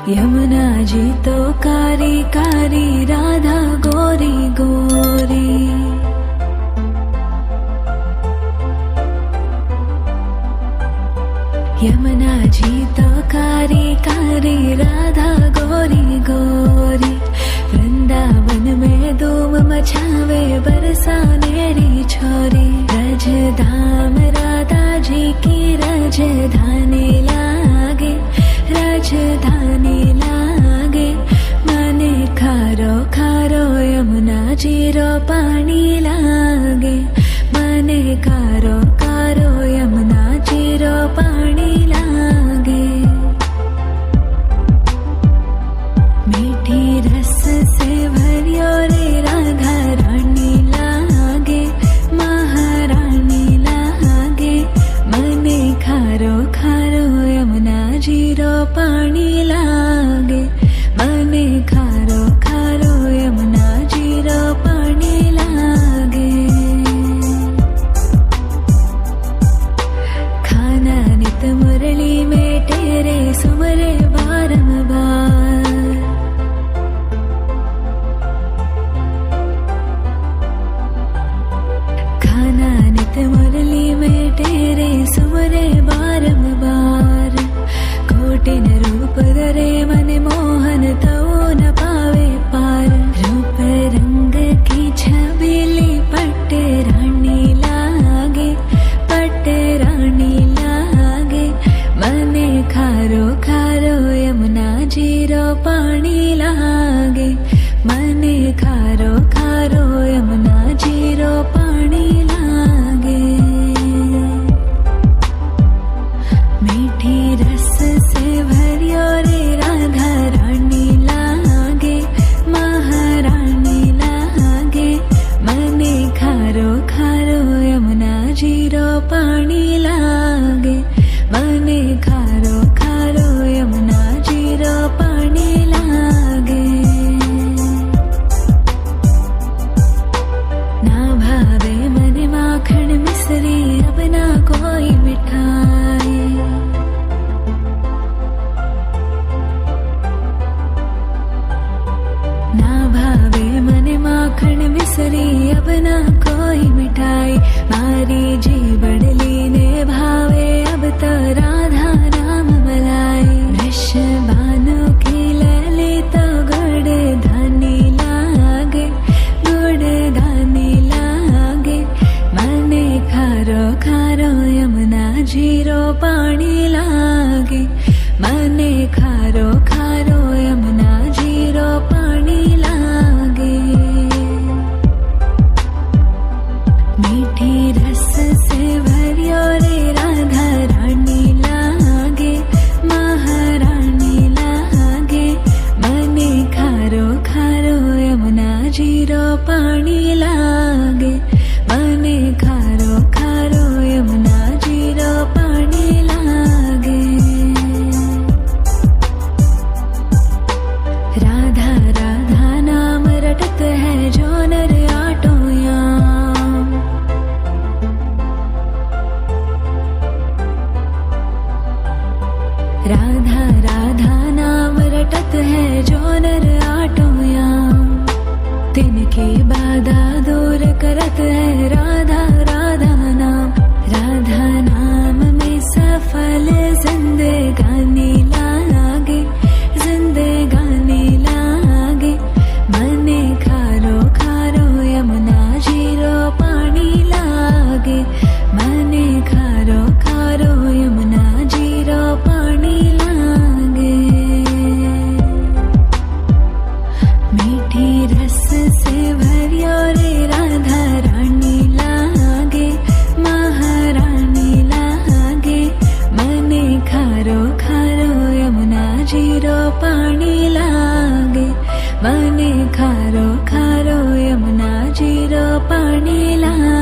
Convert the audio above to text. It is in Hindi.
यमुना जी तो कारी कारी, राधा गोरी गोरी। यमुना जी तो कारी कारी, राधा गोरी गोरी। वृंदावन में धूम मचावे, बरसानेरी छोरी। रज धाम राधा जी की राजधानी लागे, राजधानी लागे। मने खारो खारो यमुना जी रो पानी लागे। मने खारो खारो यमुना जी रो पानी लागे। मीठी रस से भरियो रे राधा रानी लागे, महारानी लागे। मने खारो खारो यमुना जी रो पानी लागे। मने खारो खारो यमुना जी रो पानी लागे। खाना नित मुरली में तेरे सुमरे बारंबार। खाना नित मुरली में तेरे सुमरे बारंबार। कोटिन रूप धरे मन मोहन तवो न पावे पार। रूप रंग की छबीली पट्टे रानी लागे, पट्टे रानी लागे। मने खारो खारो यमुना जी रो पानी लागे। मने खारो खारो यमुना जी रो पानी लागे। मीठी रस से भरियो रे राधा रानी लागे, महारानी लागे। मने खारो खारो यमुना जी रो पानी लागे। मने खारो खारो यमुना जी रो पानी लागे। ना भावे मने माखन मिश्री, अब ना कोई मिठाई। ना भावे मने माखन मिश्री, अब ना कोई मिठाई। मारी जी बड़ली ने भावे, अब तो राधा नाम मलाई। वृषभानु की लली तो गुड़ धानी लागे, गुड़ धानी लागे। मने खारो खारो यमुना जी रो पानी लागे। मने खारो खारो यमुना जी रो पानी लागे। मीठी रस से भरियो रे राधा रानी लागे, महारानी लागे। मने खारो खारो यमुना जी रो पानी लागे। मने खारो खारो यमुना जी रो पानी लागे। राधा राधा नाम रटत है जो नर आटो याम। राधा राधा नाम रटत है जो नर आटो याम। तिनकी बाधा दूर करत है राधा राधा नाम। राधा नाम में सफल जिंदगानी लागे, जिंदगानी लागे। मने खारो खारो यमुना जी रो पानी लागे। मने खारो खारो यमुना जी रो पानी लागे। मीठी रस से भरियो रे राधा रानी लागे, महारानी लागे। मने खारो खारो यमुना जी रो पानी लागे। मने खारो खारो यमुना जी रो पानी लागे।